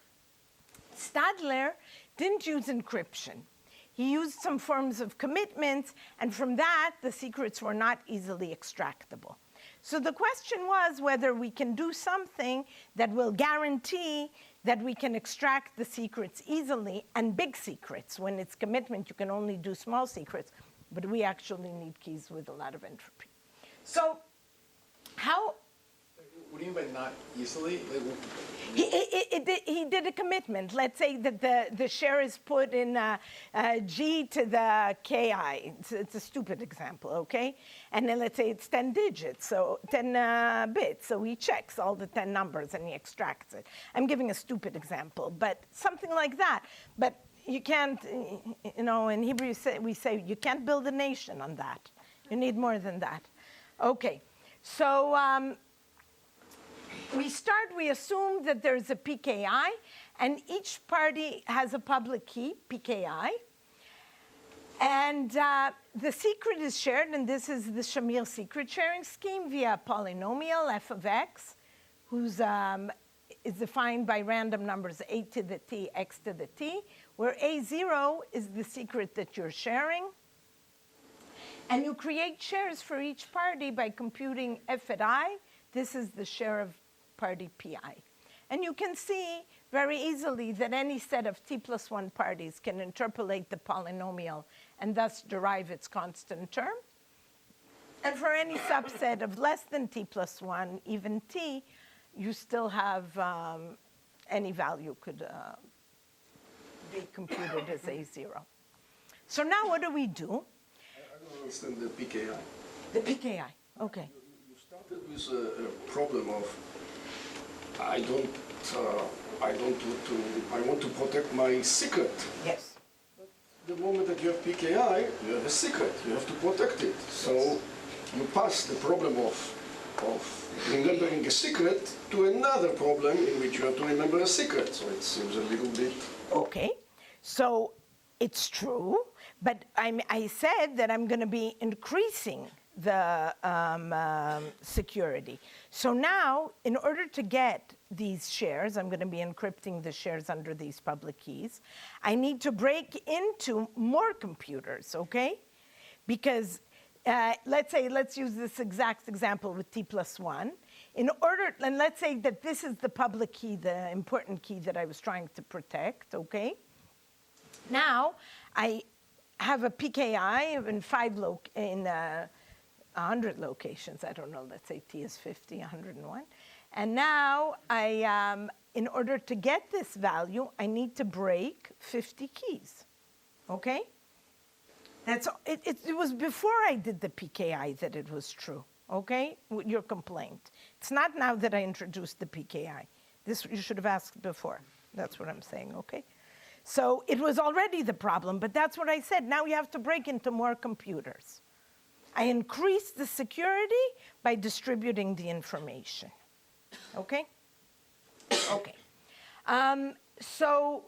Speaker 2: Stadler didn't use encryption. He used some forms of commitments, and from that, the secrets were not easily extractable. So the question was whether we can do something that will guarantee that we can extract the secrets easily, and big secrets. When it's commitment, you can only do small secrets, but we actually need keys with a lot of entropy. So how?
Speaker 7: What do you mean by not easily?
Speaker 2: He did a commitment. Let's say that the share is put in G to the KI. It's a stupid example, okay? And then let's say it's 10 digits, so 10 bits. So he checks all the 10 numbers and he extracts it. I'm giving a stupid example, but something like that. But you can't, in Hebrew we say you can't build a nation on that. You need more than that. Okay, so we assume that there's a PKI, and each party has a public key, PKI. And the secret is shared, and this is the Shamir secret sharing scheme via a polynomial, f of x, whose is defined by random numbers a to the t, x to the t, where a0 is the secret that you're sharing. And you create shares for each party by computing f at I. This is the share of party pi. And you can see very easily that any set of t plus 1 parties can interpolate the polynomial and thus derive its constant term. And for any subset of less than t plus 1, even t, you still have any value could be computed as a0. So now what do we do?
Speaker 5: I don't understand the PKI.
Speaker 2: The PKI, okay.
Speaker 5: You started with a problem of I want to protect my secret.
Speaker 2: Yes.
Speaker 5: The moment that you have PKI, you have a secret. You have to protect it. So you pass the problem of remembering a secret to another problem in which you have to remember a secret. So it seems a little bit...
Speaker 2: Okay, so it's true, but I said that I'm going to be increasing the security. So now, in order to get these shares, I'm going to be encrypting the shares under these public keys. I need to break into more computers, okay? Because let's use this exact example with t plus 1. And let's say that this is the public key, the important key that I was trying to protect, okay? Now, I have a PKI in 100 locations. I don't know, let's say t is 50, 101. And now, in order to get this value, I need to break 50 keys, okay? It was before I did the PKI that it was true, okay? Your complaint. It's not now that I introduced the PKI. This you should have asked before. That's what I'm saying, okay? So it was already the problem, but that's what I said. Now you have to break into more computers. I increased the security by distributing the information, okay? Okay. So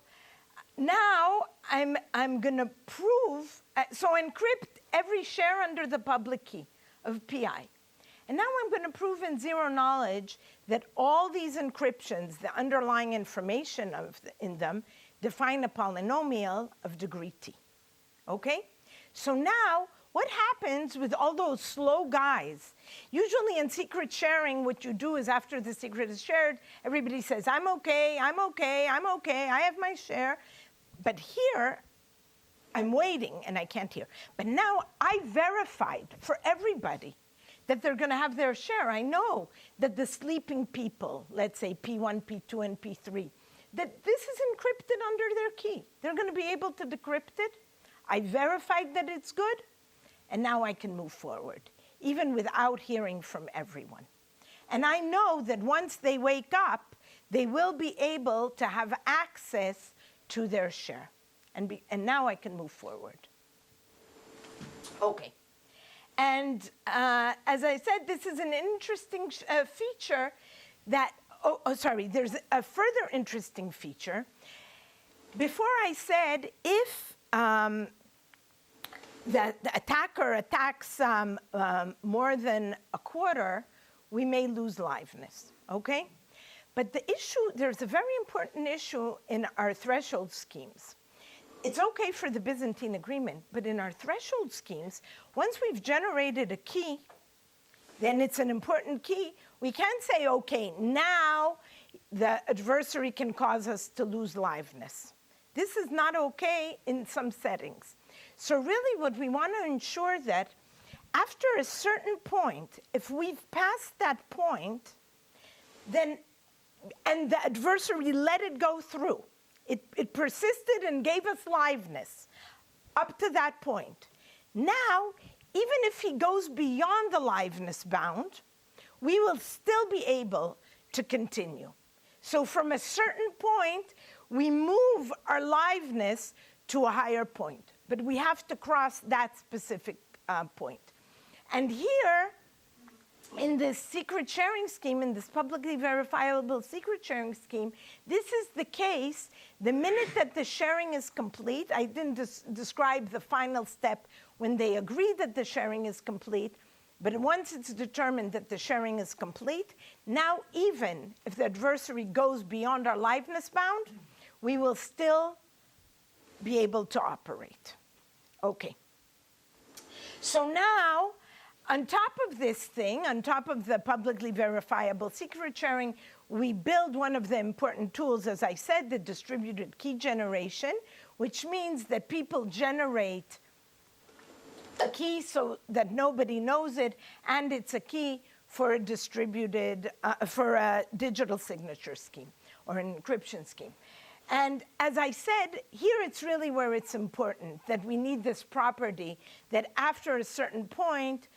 Speaker 2: now I'm going to prove, so encrypt every share under the public key of PI. And now I'm going to prove in zero knowledge that all these encryptions, the underlying information in them, define a polynomial of degree t, okay? So now, what happens with all those slow guys? Usually in secret sharing, what you do is after the secret is shared, everybody says, I'm okay, I'm okay, I'm okay, I have my share. But here, I'm waiting and I can't hear. But now I verified for everybody that they're going to have their share. I know that the sleeping people, let's say P1, P2, and P3, that this is encrypted under their key. They're going to be able to decrypt it. I verified that it's good, and now I can move forward, even without hearing from everyone. And I know that once they wake up, they will be able to have access to their share. And now I can move forward. Okay. And as I said, this is an interesting feature that, there's a further interesting feature. Before I said if the attacker attacks more than a quarter, we may lose liveness, okay? But the issue, there's a very important issue in our threshold schemes. It's okay for the Byzantine agreement, but in our threshold schemes, once we've generated a key, then it's an important key. We can't say, okay, now the adversary can cause us to lose liveness. This is not okay in some settings. So really what we want to ensure that after a certain point, if we've passed that point, then, and the adversary let it go through, it persisted and gave us liveness up to that point. Now, even if he goes beyond the liveness bound, we will still be able to continue. So from a certain point, we move our liveness to a higher point, but we have to cross that specific point. And here, in this secret sharing scheme, in this publicly verifiable secret sharing scheme, this is the case. The minute that the sharing is complete, I didn't describe the final step when they agree that the sharing is complete, but once it's determined that the sharing is complete, now even if the adversary goes beyond our liveness bound, we will still be able to operate. Okay. So now, on top of this thing, on top of the publicly verifiable secret sharing, we build one of the important tools, as I said, the distributed key generation, which means that people generate a key so that nobody knows it, and it's a key for a distributed, for a digital signature scheme or an encryption scheme. And as I said, here it's really where it's important that we need this property that after a certain point,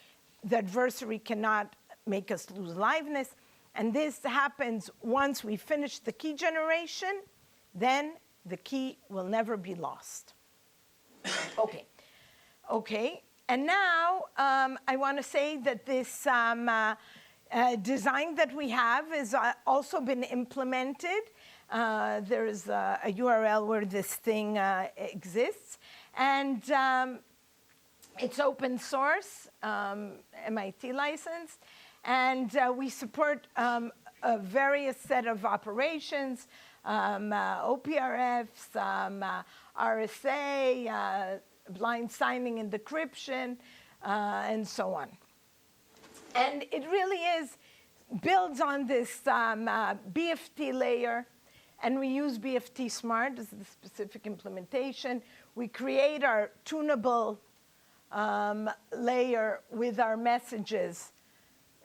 Speaker 2: the adversary cannot make us lose liveness. And this happens once we finish the key generation, then the key will never be lost. Okay. And now I want to say that this design that we have has also been implemented. There's a URL where this thing exists. And it's open source, MIT licensed. And we support a various set of operations, OPRFs, RSA, blind signing and decryption, and so on. And it really builds on this BFT layer, and we use BFT Smart as the specific implementation. We create our tunable layer with our messages,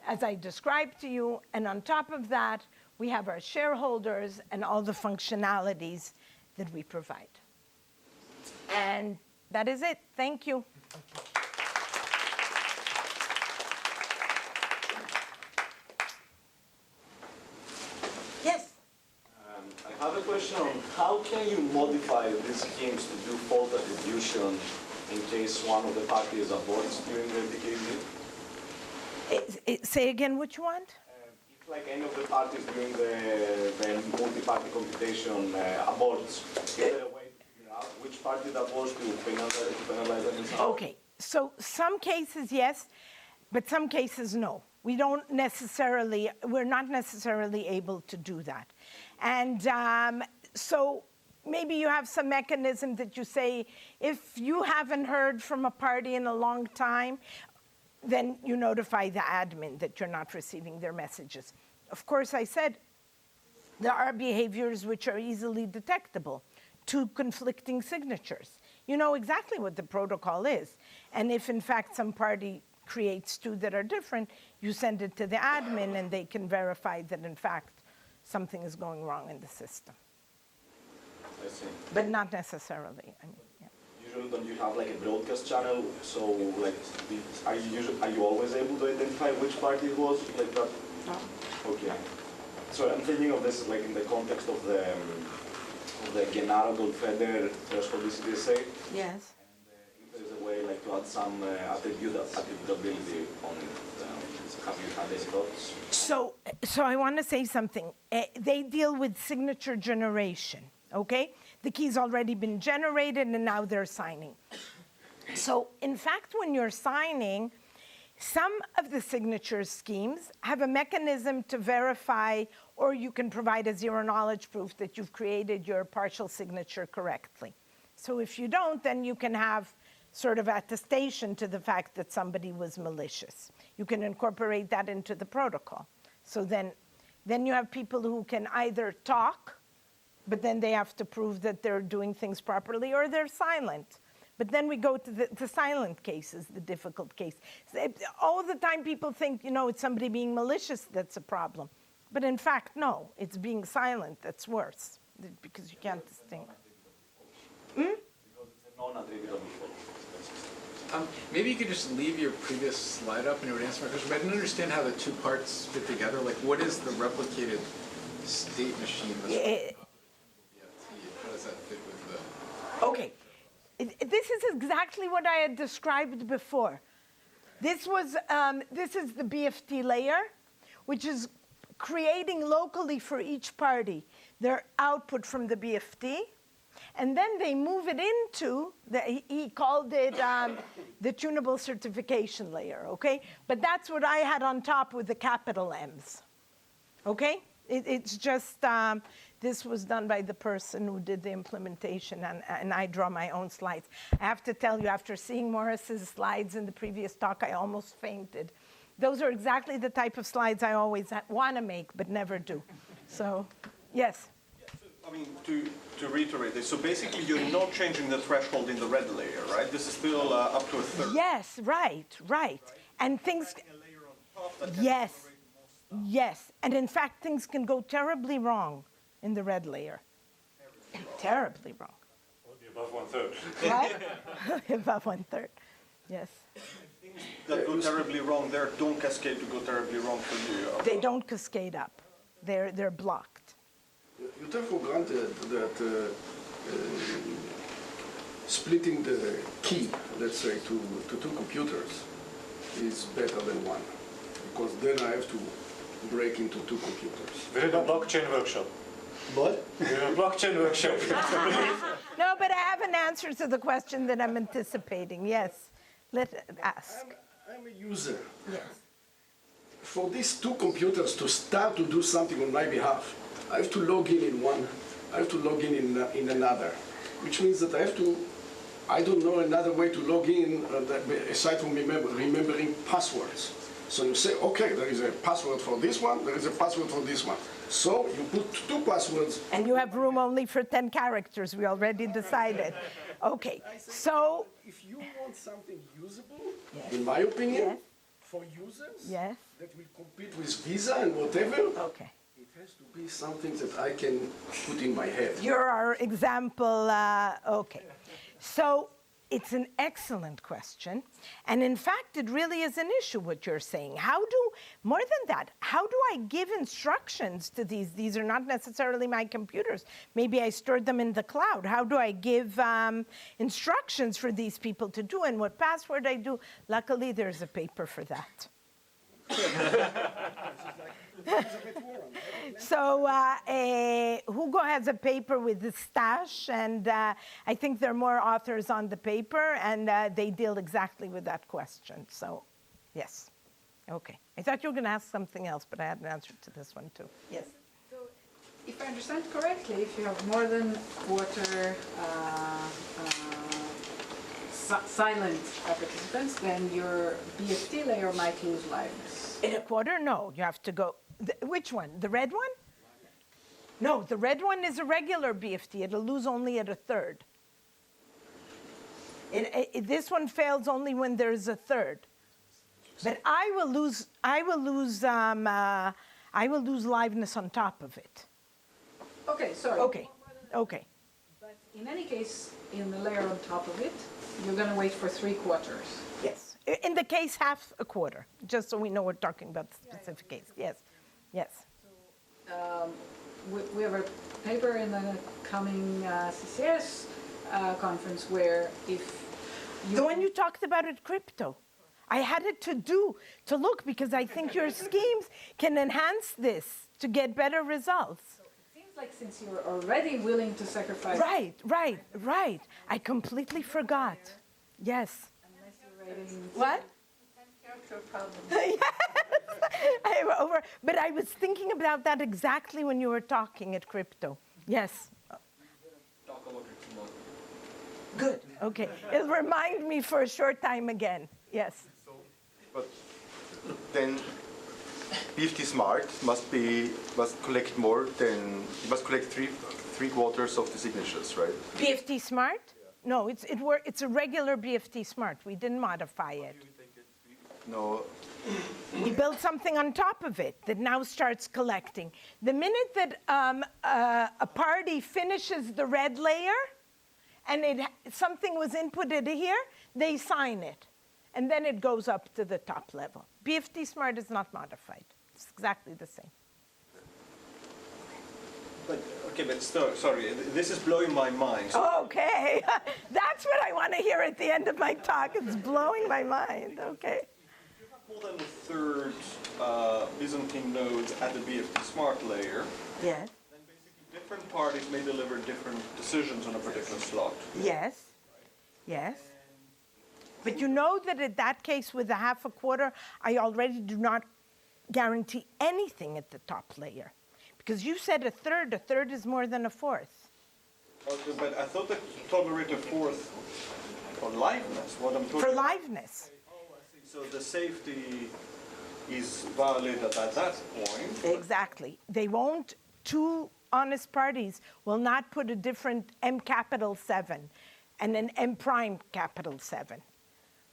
Speaker 2: as I described to you, and on top of that, we have our shareholders and all the functionalities that we provide. And that is it. Thank you. Yes?
Speaker 10: I have a question on how can you modify these schemes to do fault attribution in case one of the parties aborts during the DKZ?
Speaker 2: Say again what you want?
Speaker 10: If like any of the parties during the multi-party computation aborts, is there a way to figure out which party that was to penalize them in some way?
Speaker 2: Okay, so some cases yes, but some cases no. We're not necessarily able to do that. And so maybe you have some mechanism that you say, if you haven't heard from a party in a long time, then you notify the admin that you're not receiving their messages. Of course, I said there are behaviors which are easily detectable. 2 conflicting signatures. You know exactly what the protocol is. And if, in fact, some party creates 2 that are different, you send it to the admin, and they can verify that, in fact, something is going wrong in the system.
Speaker 10: I see.
Speaker 2: But not necessarily. I mean, yeah.
Speaker 10: Usually, don't you have like a broadcast channel? So, like, are you always able to identify which party it was like that?
Speaker 6: No.
Speaker 10: Okay. So I'm thinking of this like in the context of the Genaro Goldfeder threshold CDSA.
Speaker 2: Yes.
Speaker 10: And if there's a way like to add some attributability on it, have you had any thoughts?
Speaker 2: So I want to say something. They deal with signature generation, okay? The key's already been generated, and now they're signing. So, in fact, when you're signing, some of the signature schemes have a mechanism to verify, or you can provide a zero-knowledge proof that you've created your partial signature correctly. So if you don't, then you can have sort of attestation to the fact that somebody was malicious. You can incorporate that into the protocol. So then you have people who can either talk, but then they have to prove that they're doing things properly, or they're silent. But then we go to the silent cases, the difficult case. All the time people think, it's somebody being malicious that's a problem. But in fact, no, it's being silent that's worse, because you can't distinguish.
Speaker 10: Because it's a non-attributable fault.
Speaker 7: Maybe you could just leave your previous slide up and it would answer my question, but I didn't understand how the 2 parts fit together. Like, what is the replicated state machine? How does that fit with the...
Speaker 2: Okay. This is exactly what I had described before. This is the BFD layer, which is creating locally for each party their output from the BFD, and then they move it into, he called it the tunable certification layer, okay? But that's what I had on top with the capital M's, okay? It's just, this was done by the person who did the implementation, and I draw my own slides. I have to tell you, after seeing Morris's slides in the previous talk, I almost fainted. Those are exactly the type of slides I always want to make, but never do. So, yes?
Speaker 11: I mean, to reiterate this, so basically you're not changing the threshold in the red layer, right? This is still up to a third.
Speaker 2: Yes, right. And things, yes, and in fact, things can go terribly wrong in the red layer. Terribly wrong.
Speaker 4: Only above 1/3.
Speaker 2: Right? Above 1/3, yes.
Speaker 11: Things that go terribly wrong there don't cascade to go terribly wrong for you.
Speaker 2: They don't cascade up. They're blocked.
Speaker 5: You take for granted that splitting the key, let's say, to two computers is better than one, because then I have to break into two computers.
Speaker 4: We did a blockchain workshop.
Speaker 5: What?
Speaker 4: We did a blockchain workshop.
Speaker 2: No, but I have an answer to the question that I'm anticipating. Yes, let's ask.
Speaker 5: I'm a user.
Speaker 2: Yes.
Speaker 5: For these two computers to start to do something on my behalf, I have to log in one, I have to log in another, which means that I don't know another way to log in aside from remembering passwords. So you say, okay, there is a password for this one, there is a password for this one. So you put two passwords.
Speaker 2: And you have room only for 10 characters, we already decided. Okay, so.
Speaker 5: If you want something usable,
Speaker 2: Yes.
Speaker 5: in my opinion,
Speaker 2: Yes.
Speaker 5: for users
Speaker 2: Yes.
Speaker 5: that will compete with Visa and whatever,
Speaker 2: Okay.
Speaker 5: it has to be something that I can put in my head.
Speaker 2: You're our example, okay. So it's an excellent question. And in fact, it really is an issue what you're saying. More than that, how do I give instructions to these? These are not necessarily my computers. Maybe I stored them in the cloud. How do I give instructions for these people to do, and what password I do? Luckily, there's a paper for that. So Hugo has a paper with the stash, and I think there are more authors on the paper, and they deal exactly with that question. So, yes. Okay. I thought you were going to ask something else, but I had an answer to this one too. Yes.
Speaker 3: So, if I understand correctly, if you have more than quarter silent participants, then your BFD layer might lose liveness.
Speaker 2: In a quarter? No. You have to go. Which one? The red one? No, the red one is a regular BFD. It'll lose only at a third. This one fails only when there's a third. But I will lose liveness on top of it.
Speaker 3: Okay, sorry.
Speaker 2: Okay.
Speaker 3: But in any case, in the layer on top of it, you're going to wait for 3/4.
Speaker 2: Yes. In the case, half a quarter, just so we know we're talking about the specific case. Yes.
Speaker 3: We have a paper in the coming CCS conference where if you...
Speaker 2: The one you talked about at Crypto. I had it to look, because I think your schemes can enhance this to get better results.
Speaker 3: So it seems like since you're already willing to sacrifice...
Speaker 2: Right. I completely forgot. Yes.
Speaker 3: Unless you're writing...
Speaker 2: What? Yes. But I was thinking about that exactly when you were talking at Crypto. Yes.
Speaker 11: Talk about it tomorrow.
Speaker 2: Good. Okay. It'll remind me for a short time again. Yes.
Speaker 8: But then BFD Smart must collect more than, it must collect three quarters of the signatures, right?
Speaker 2: BFD Smart? No, it's a regular BFD Smart. We didn't modify it.
Speaker 8: No.
Speaker 2: We built something on top of it that now starts collecting. The minute that a party finishes the red layer and something was inputted here, they sign it. And then it goes up to the top level. BFD Smart is not modified. It's exactly the same.
Speaker 11: But still, sorry, this is blowing my mind.
Speaker 2: Okay, that's what I want to hear at the end of my talk. It's blowing my mind. Okay.
Speaker 11: suppose then the third Byzantine node at the BFD smart layer,
Speaker 2: Yes.
Speaker 11: then basically different parties may deliver different decisions on a particular slot.
Speaker 2: Yes. Yes. But you know that in that case with a half a quarter, I already do not guarantee anything at the top layer. Because you said a third is more than a fourth.
Speaker 11: Okay, but I thought that tolerated fourth for liveness, what I'm talking
Speaker 2: For
Speaker 11: about.
Speaker 2: liveness.
Speaker 11: So the safety is violated at that point.
Speaker 2: Exactly. They won't, two honest parties will not put a different M capital 7 and an M prime capital 7.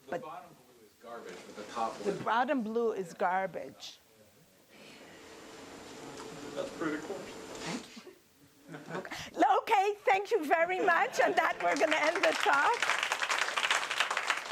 Speaker 7: The bottom blue is garbage, but the top
Speaker 2: The
Speaker 7: one.
Speaker 2: bottom blue is garbage.
Speaker 11: That's pretty cool.
Speaker 2: Okay, thank you very much. And that we're going to end the talk.